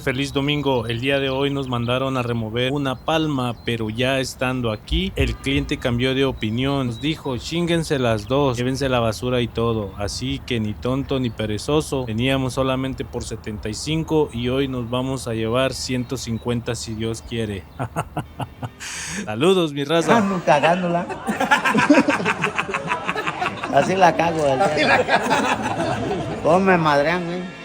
Feliz domingo. El día de hoy nos mandaron a remover una palma, pero ya estando aquí, el cliente cambió de opinión. Nos dijo, chínguense las dos, llévense la basura y todo. Así que ni tonto ni perezoso, veníamos solamente por 75 y hoy nos vamos a llevar 150 si Dios quiere. Saludos, mi raza. Ando cagándola. Así la cago. ¿Cómo me madrean, güey?